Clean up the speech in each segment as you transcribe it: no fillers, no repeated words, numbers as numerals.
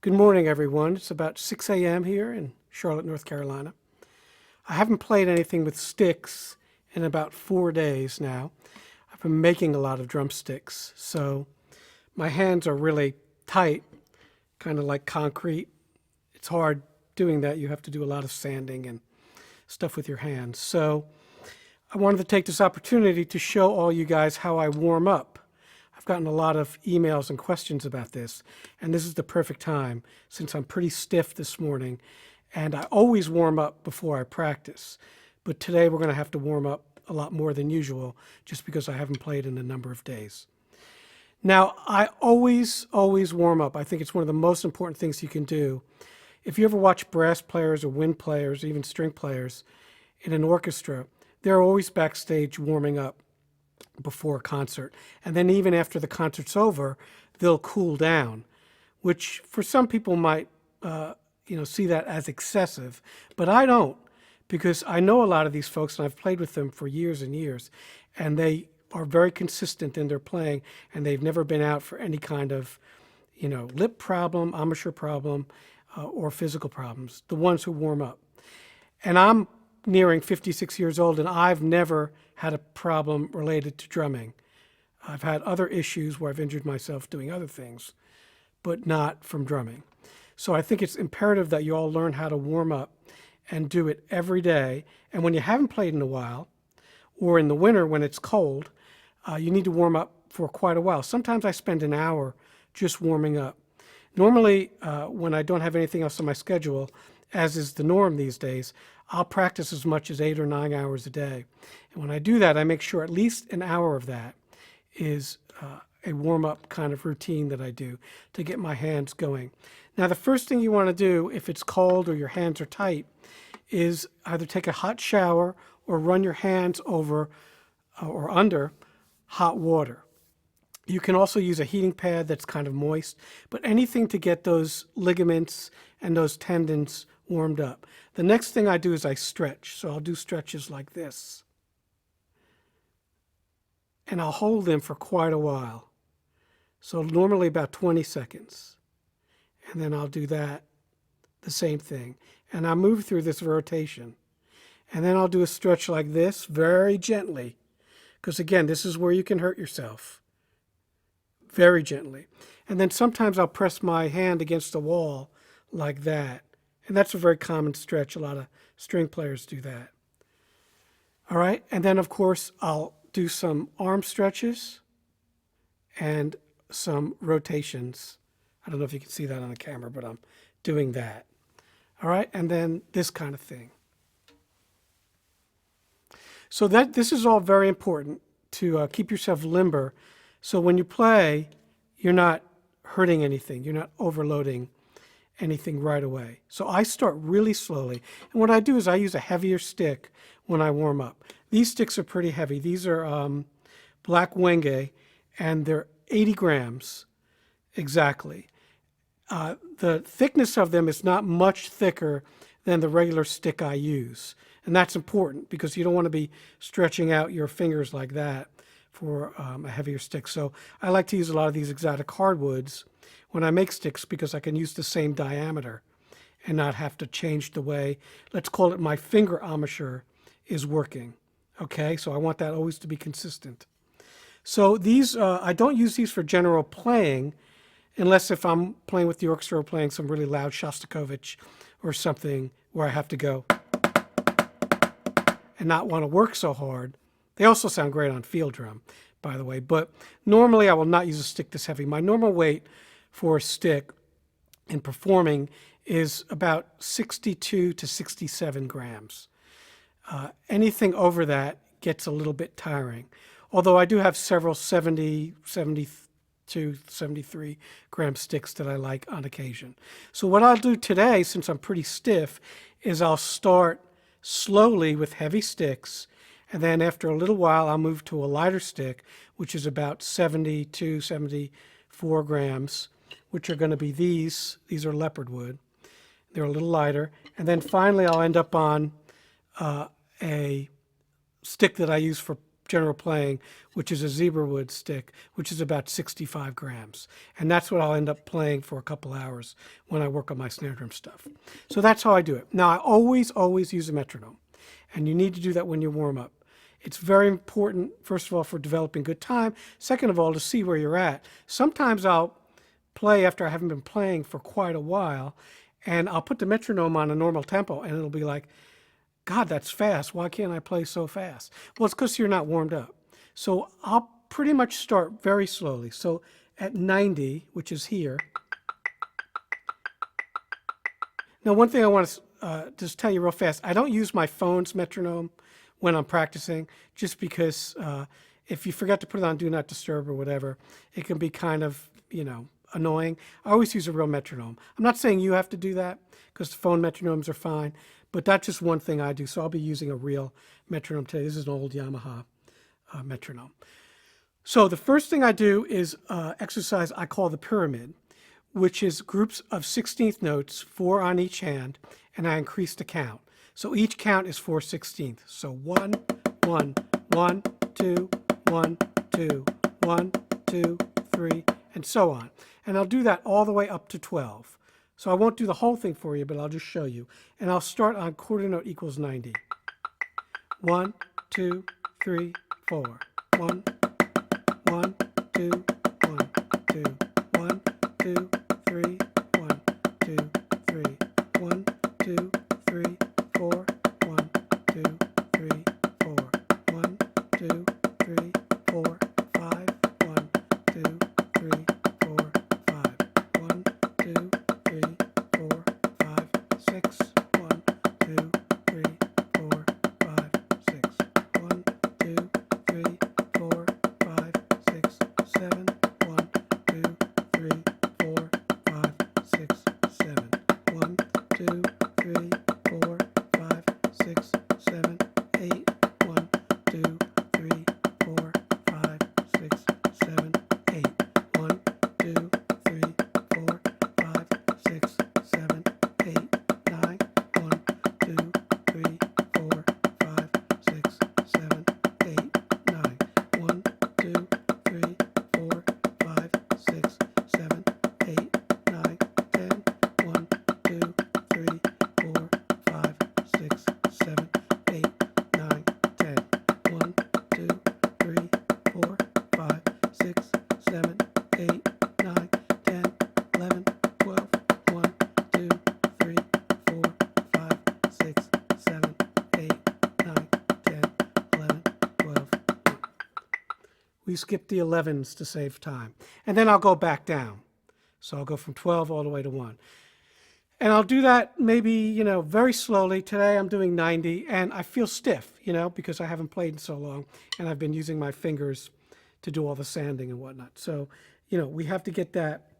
Good morning, everyone. It's about 6 a.m. here in Charlotte, North Carolina. I haven't played anything with sticks in about 4 days now. I've been making a lot of drumsticks, so my hands are really tight, kind of like concrete. It's hard doing that. You have to do a lot of sanding and stuff with your hands. So I wanted to take this opportunity to show all you guys how I warm up. I've gotten a lot of emails and questions about this, and this is the perfect time since I'm pretty stiff this morning, and I always warm up before I practice. But today we're going to have to warm up a lot more than usual just because I haven't played in a number of days. Now, I always warm up. I think it's one of the most important things you can do. If you ever watch brass players or wind players, or even string players in an orchestra, they're always backstage warming up before a concert. And then even after the concert's over, they'll cool down, which for some people might see that as excessive. But I don't, because I know a lot of these folks and I've played with them for years and years, and they are very consistent in their playing, and they've never been out for any kind of lip problem, embouchure problem, or physical problems, the ones who warm up. And I'm nearing 56 years old, and I've never had a problem related to drumming. I've had other issues where I've injured myself doing other things, but not from drumming. So I think it's imperative that you all learn how to warm up and do it every day. And when you haven't played in a while, or in the winter when it's cold, you need to warm up for quite a while. Sometimes I spend an hour just warming up. Normally, when I don't have anything else on my schedule, as is the norm these days, I'll practice as much as 8 or 9 hours a day. And when I do that, I make sure at least an hour of that is a warm-up kind of routine that I do to get my hands going. Now, the first thing you want to do if it's cold or your hands are tight is either take a hot shower or run your hands over or under hot water. You can also use a heating pad that's kind of moist, but anything to get those ligaments and those tendons warmed up. The next thing I do is I stretch. So I'll do stretches like this. And I'll hold them for quite a while. So normally about 20 seconds. And then I'll do that, the same thing. And I'll move through this rotation. And then I'll do a stretch like this, very gently. Because again, this is where you can hurt yourself. Very gently. And then sometimes I'll press my hand against the wall like that. And that's a very common stretch. A lot of string players do that. All right. And then, of course, I'll do some arm stretches and some rotations. I don't know if you can see that on the camera, but I'm doing that. All right. And then this kind of thing. So this is all very important to keep yourself limber. So when you play, you're not hurting anything. You're not overloading anything right away. So I start really slowly. And what I do is I use a heavier stick when I warm up. These sticks are pretty heavy. These are black Wenge, and they're 80 grams exactly. The thickness of them is not much thicker than the regular stick I use. And that's important because you don't want to be stretching out your fingers like that for a heavier stick. So I like to use a lot of these exotic hardwoods when I make sticks because I can use the same diameter and not have to change the way, let's call it my finger embouchure is working. Okay, so I want that always to be consistent. So these, I don't use these for general playing unless if I'm playing with the orchestra or playing some really loud Shostakovich or something where I have to go and not want to work so hard. They also sound great on field drum, by the way, but normally I will not use a stick this heavy. My normal weight for a stick in performing is about 62 to 67 grams. Anything over that gets a little bit tiring, although I do have several 70, 72, 73 gram sticks that I like on occasion. So what I'll do today, since I'm pretty stiff, is I'll start slowly with heavy sticks, and then after a little while I'll move to a lighter stick, which is about 72, 74 grams, which are going to be these. These are leopard wood. They're a little lighter. And then finally I'll end up on a stick that I use for general playing, which is a zebra wood stick, which is about 65 grams. And that's what I'll end up playing for a couple hours when I work on my snare drum stuff. So that's how I do it. Now, I always use a metronome. And you need to do that when you warm up. It's very important, first of all, for developing good time. Second of all, to see where you're at. Sometimes I'll play after I haven't been playing for quite a while, and I'll put the metronome on a normal tempo, and it'll be like, God, that's fast. Why can't I play so fast? Well, it's because you're not warmed up. So I'll pretty much start very slowly. So at 90, which is here. Now, one thing I want to just tell you real fast, I don't use my phone's metronome when I'm practicing, just because if you forget to put it on Do Not Disturb or whatever, it can be kind of, annoying. I always use a real metronome. I'm not saying you have to do that, because the phone metronomes are fine, but that's just one thing I do. So I'll be using a real metronome today. This is an old Yamaha metronome. So the first thing I do is exercise I call the pyramid, which is groups of 16th notes, 4 on each hand, and I increase the count. So each count is 4/16. So 1, 1, 1, 2, 1, 2, 1, 2, 3, and so on. And I'll do that all the way up to 12. So I won't do the whole thing for you, but I'll just show you. And I'll start on quarter note equals 90. 1, 2, 3, 4. 1, 1, 2, 1, 2, 1, 2, 3, 1, 2, 3, 1, 2, 3, 4, 1, 2, 3, 4, 1, 2, 3, 4, 5, 1, 2, 3, 4, 5, 1, 2, 3, 4, 5, 6, 1, 2, 3, 4, 5, 6, 1, 2, 3, 4, 5, 6, 7, 1, 2, 3, 4, 5, 6, 7, 1, 2, 3, 4, 5, 6, 7, 8, 1, 2, 3, 4, 5, 6, 7, 8, 1, 2, 3, 4, 5, 6, 7, 8, 9, 1, 2, 3, 4, 5, 6, 7, 8, 9, 1, 2, 3, 4, 5, 6, 7, 8, 9, 10, 1, 2, 3, 4, 5, 6, 7, 8, 9, 10, 1, 2, 3, 4, 5, 6, 7, 8, 9, 10, 11, 12, 1, 2, 3, 4, 5, 6, 7, 8, 9, 10, 11, 12, 1. We skip the 11s to save time. And then I'll go back down. So I'll go from 12 all the way to 1. And I'll do that maybe, very slowly. Today I'm doing 90, and I feel stiff, because I haven't played in so long, and I've been using my fingers to do all the sanding and whatnot. So, we have to get that,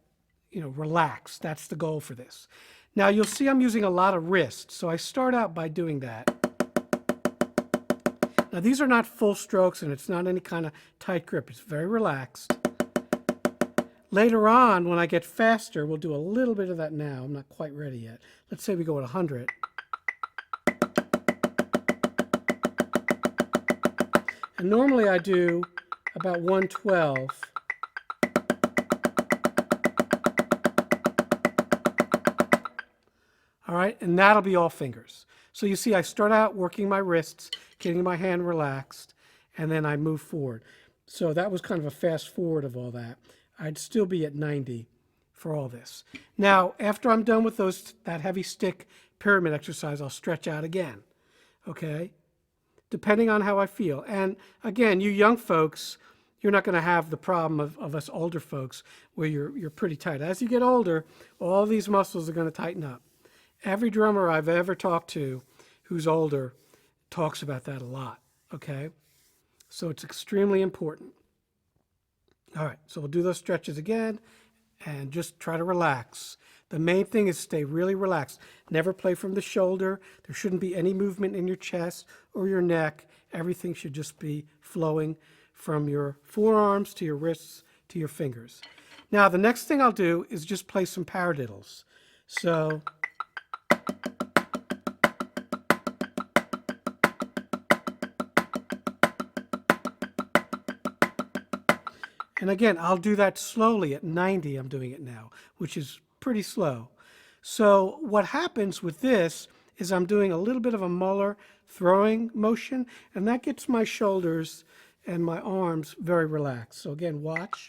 relaxed. That's the goal for this. Now, you'll see I'm using a lot of wrist, so I start out by doing that. Now, these are not full strokes, and it's not any kind of tight grip. It's very relaxed. Later on, when I get faster, we'll do a little bit of that now. I'm not quite ready yet. Let's say we go at 100. And normally I do about 112. All right, and that'll be all fingers. So you see, I start out working my wrists, getting my hand relaxed, and then I move forward. So that was kind of a fast forward of all that. I'd still be at 90 for all this. Now, after I'm done with that heavy stick pyramid exercise, I'll stretch out again, okay? Depending on how I feel. And again, you young folks, you're not going to have the problem of us older folks where you're pretty tight. As you get older, all these muscles are going to tighten up. Every drummer I've ever talked to who's older talks about that a lot, okay? So it's extremely important. All right, so we'll do those stretches again and just try to relax. The main thing is stay really relaxed. Never play from the shoulder. There shouldn't be any movement in your chest or your neck. Everything should just be flowing from your forearms to your wrists to your fingers. Now, the next thing I'll do is just play some paradiddles. So And again, I'll do that slowly at 90. I'm doing it now, which is pretty slow. So what happens with this is I'm doing a little bit of a Muller throwing motion, and that gets my shoulders and my arms very relaxed. So again, watch.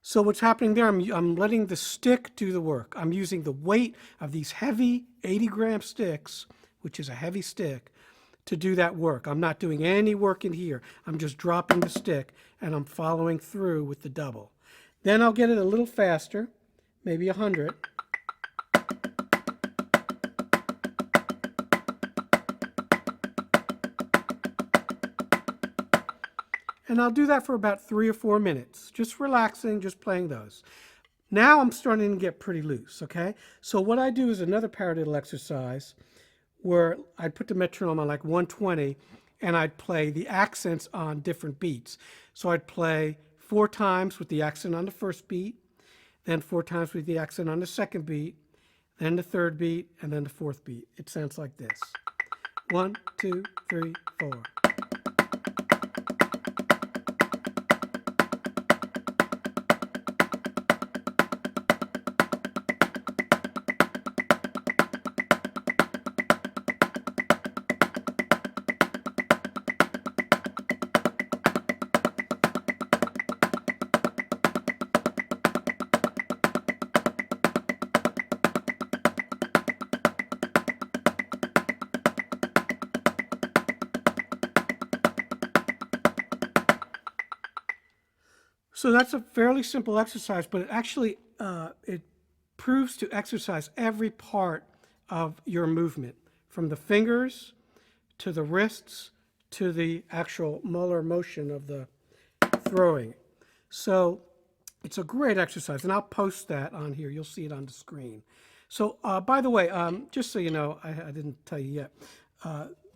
So what's happening there, I'm letting the stick do the work. I'm using the weight of these heavy 80-gram sticks, which is a heavy stick, to do that work. I'm not doing any work in here. I'm just dropping the stick and I'm following through with the double. Then I'll get it a little faster, maybe 100. And I'll do that for about 3 or 4 minutes, just relaxing, just playing those. Now I'm starting to get pretty loose, okay? So what I do is another paradiddle exercise where I'd put the metronome on like 120 and I'd play the accents on different beats. So I'd play 4 times with the accent on the first beat, then 4 times with the accent on the second beat, then the third beat, and then the fourth beat. It sounds like this. 1, 2, 3, 4. So that's a fairly simple exercise, but it proves to exercise every part of your movement, from the fingers to the wrists to the actual Muller motion of the throwing. So it's a great exercise, and I'll post that on here. You'll see it on the screen. So by the way, just so you know, I didn't tell you yet,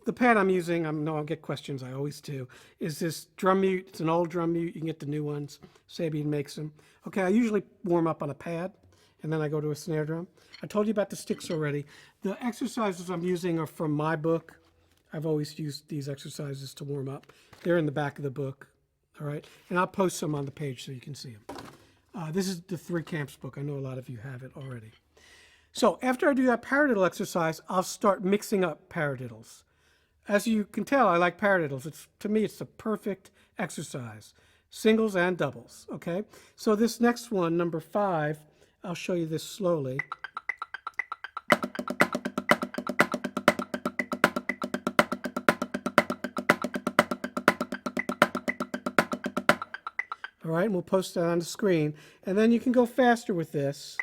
the pad I'm using, I know I'll get questions, I always do, is this drum mute. It's an old drum mute. You can get the new ones. Sabian makes them. Okay, I usually warm up on a pad, and then I go to a snare drum. I told you about the sticks already. The exercises I'm using are from my book. I've always used these exercises to warm up. They're in the back of the book, all right? And I'll post some on the page so you can see them. This is the Three Camps book. I know a lot of you have it already. So after I do that paradiddle exercise, I'll start mixing up paradiddles. As you can tell, I like paradiddles. To me, it's the perfect exercise, singles and doubles, okay? So this next one, number 5, I'll show you this slowly. All right, and we'll post that on the screen. And then you can go faster with this.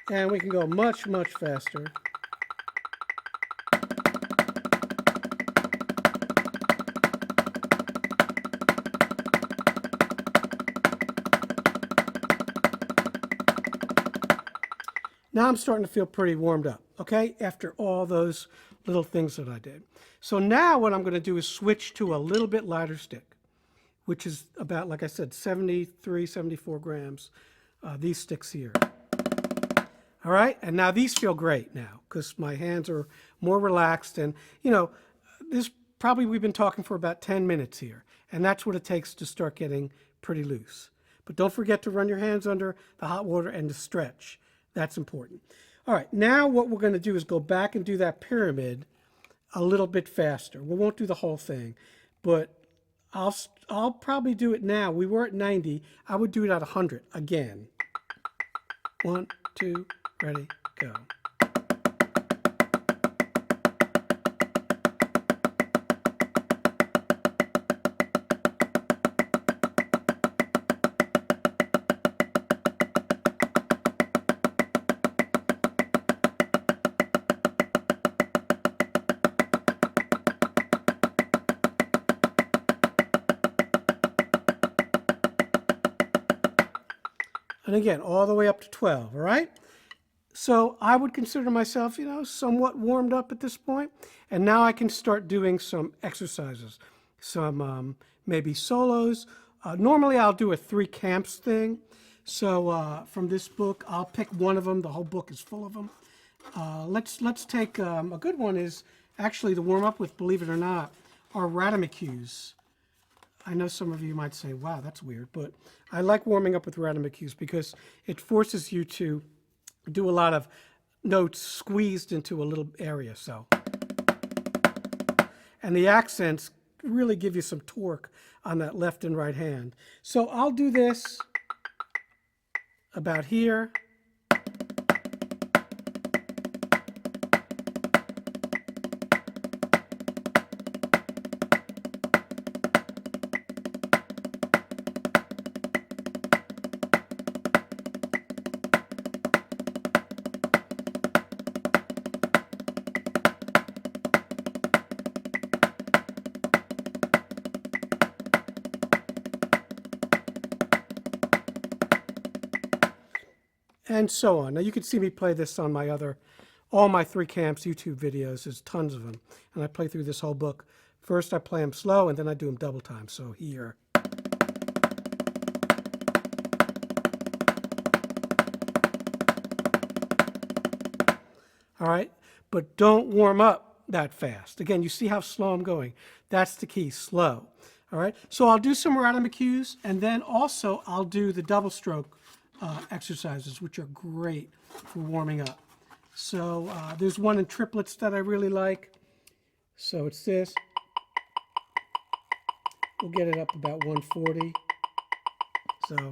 And we can go much, much faster. Now I'm starting to feel pretty warmed up, okay, after all those little things that I did. So now what I'm going to do is switch to a little bit lighter stick, which is about, like I said, 73, 74 grams, these sticks here. All right, and now these feel great now because my hands are more relaxed, and you know, we've been talking for about 10 minutes here, and that's what it takes to start getting pretty loose. But don't forget to run your hands under the hot water and to stretch. That's important. All right, now what we're going to do is go back and do that pyramid a little bit faster. We won't do the whole thing, but I'll probably do it now. We were at 90. I would do it at 100 again. 1, 2, ready, go. And again, all the way up to 12, all right? So I would consider myself, somewhat warmed up at this point. And now I can start doing some exercises, some maybe solos. Normally I'll do a 3 camps thing. So from this book, I'll pick one of them. The whole book is full of them. Let's take a good one is actually to warm up with, believe it or not, are Radamecues. I know some of you might say, wow, that's weird, but I like warming up with Radamecues because it forces you to do a lot of notes squeezed into a little area. So, and the accents really give you some torque on that left and right hand. So I'll do this about here. And so on. Now you can see me play this on my all my 3 camps YouTube videos. There's tons of them. And I play through this whole book. First I play them slow and then I do them double time. So here. All right, but don't warm up that fast. Again, you see how slow I'm going. That's the key, slow. All right, so I'll do some Radamecues and then also I'll do the double stroke exercises, which are great for warming up. So there's one in triplets that I really like. So it's this. We'll get it up about 140. So.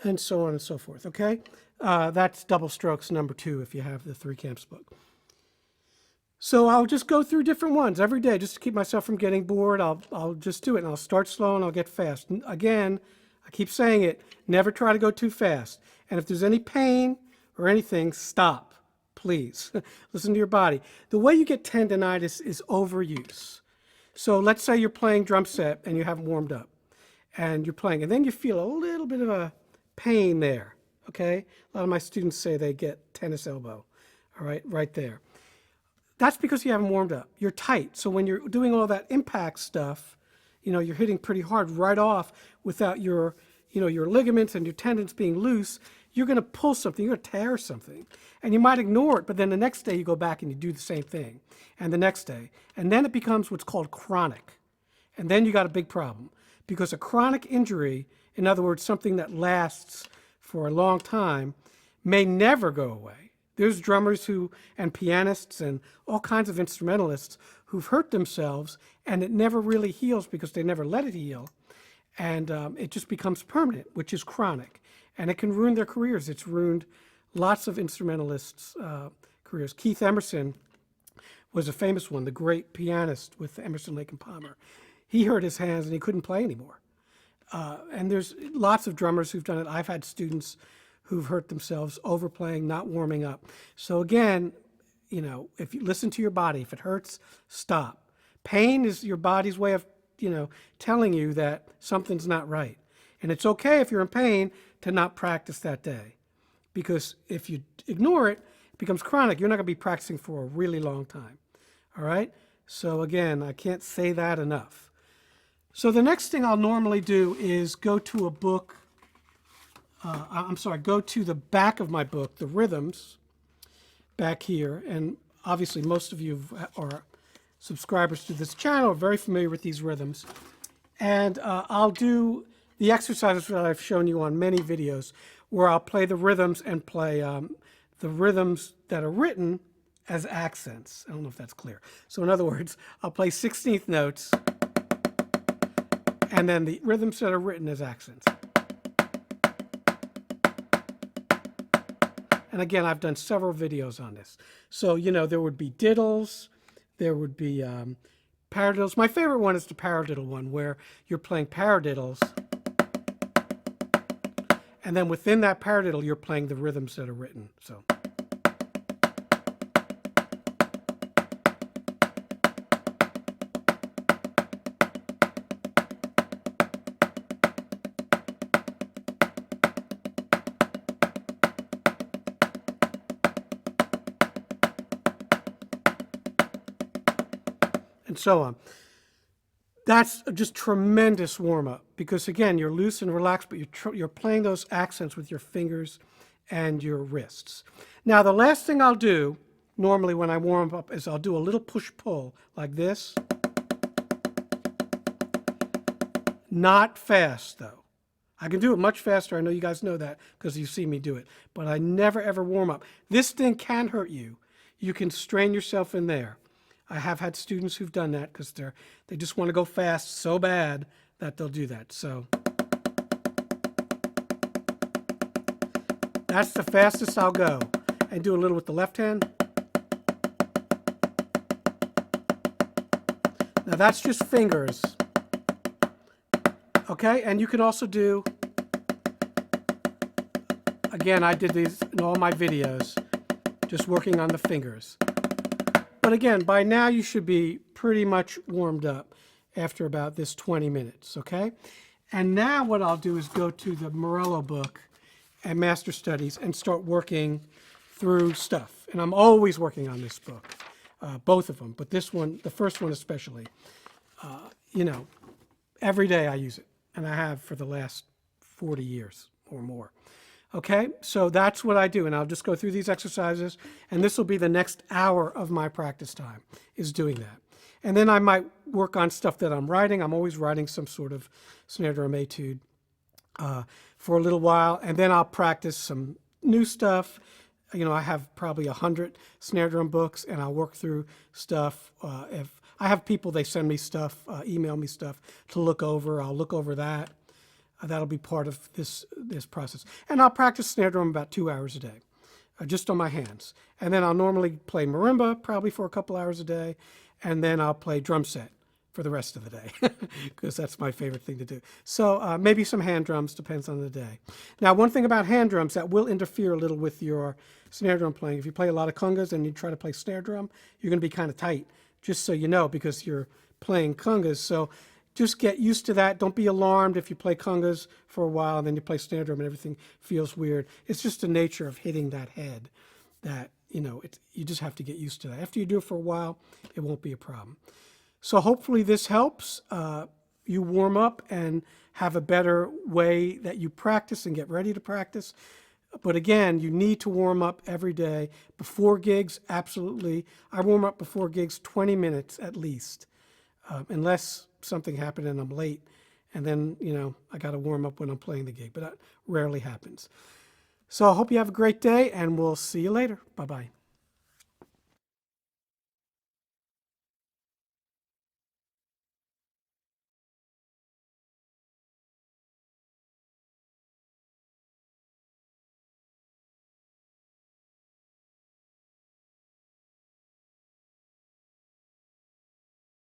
And so on and so forth, okay? That's double strokes number 2 if you have the 3 camps book. So I'll just go through different ones every day just to keep myself from getting bored. I'll just do it, and I'll start slow and I'll get fast. And again, I keep saying it, never try to go too fast. And if there's any pain or anything, stop, please. Listen to your body. The way you get tendonitis is overuse. So let's say you're playing drum set and you haven't warmed up, and you're playing, and then you feel a little bit of a pain there, okay? A lot of my students say they get tennis elbow, all right, right there. That's because you haven't warmed up. You're tight. So when you're doing all that impact stuff, you're hitting pretty hard right off without your ligaments and your tendons being loose, you're going to pull something, you're going to tear something. And you might ignore it, but then the next day you go back and you do the same thing. And the next day. And then it becomes what's called chronic. And then you got a big problem. Because a chronic injury, in other words, something that lasts for a long time, may never go away. There's drummers and pianists and all kinds of instrumentalists who've hurt themselves, and it never really heals because they never let it heal. And it just becomes permanent, which is chronic. And it can ruin their careers. It's ruined lots of instrumentalists' careers. Keith Emerson was a famous one, the great pianist with Emerson, Lake and Palmer. He hurt his hands and he couldn't play anymore. And there's lots of drummers who've done it. I've had students who've hurt themselves overplaying, not warming up. So again, if you listen to your body, if it hurts, stop. Pain is your body's way of, telling you that something's not right. And it's okay if you're in pain to not practice that day. Because if you ignore it, it becomes chronic. You're not going to be practicing for a really long time. All right? So again, I can't say that enough. So the next thing I'll normally do is go to a book. Go to the back of my book, the rhythms, back here. And obviously most of you are subscribers to this channel, are very familiar with these rhythms. And I'll do the exercises that I've shown you on many videos where I'll play the rhythms and play the rhythms that are written as accents. I don't know if that's clear. So in other words, I'll play 16th notes and then the rhythms that are written as accents. And again, I've done several videos on this. So, you know, there would be diddles, there would be paradiddles. My favorite one is the paradiddle one, where you're playing paradiddles, and then within that paradiddle, you're playing the rhythms that are written. So. And so on. That's just tremendous warm-up because, again, you're loose and relaxed, but you're playing those accents with your fingers and your wrists. Now, the last thing I'll do normally when I warm up is I'll do a little push-pull like this. Not fast, though. I can do it much faster. I know you guys know that because you see me do it. But I never, ever warm up. This thing can hurt you. You can strain yourself in there. I have had students who've done that because they just want to go fast so bad that they'll do that. So that's the fastest I'll go. And do a little with the left hand. Now that's just fingers. Okay, and you can also do, again, I did these in all my videos, just working on the fingers. But again, by now you should be pretty much warmed up after about this 20 minutes, okay? And now what I'll do is go to the Morello book and Master Studies and start working through stuff. And I'm always working on this book, both of them, but this one, the first one especially, you know, every day I use it, and I have for the last 40 years or more. Okay, so that's what I do, and I'll just go through these exercises, and this will be the next hour of my practice time, is doing that. And then I might work on stuff that I'm writing. I'm always writing some sort of snare drum etude for a little while, and then I'll practice some new stuff. You know, I have probably 100 snare drum books, and I'll work through stuff. If I have people, they send me stuff, email me stuff to look over. I'll look over that. That'll be part of this process. And I'll practice snare drum about 2 hours a day, just on my hands. And then I'll normally play marimba probably for a couple hours a day, and then I'll play drum set for the rest of the day, because that's my favorite thing to do. So maybe some hand drums, depends on the day. Now, one thing about hand drums that will interfere a little with your snare drum playing, if you play a lot of congas and you try to play snare drum, you're going to be kind of tight, just so you know, because you're playing congas. So just get used to that. Don't be alarmed if you play congas for a while and then you play snare drum and everything feels weird. It's just the nature of hitting that head that, you know, you just have to get used to that. After you do it for a while, it won't be a problem. So hopefully this helps you warm up and have a better way that you practice and get ready to practice. But again, you need to warm up every day. Before gigs, absolutely. I warm up before gigs 20 minutes at least, unless something happened and I'm late. And then, you know, I got to warm up when I'm playing the gig, but that rarely happens. So I hope you have a great day, and we'll see you later. Bye-bye.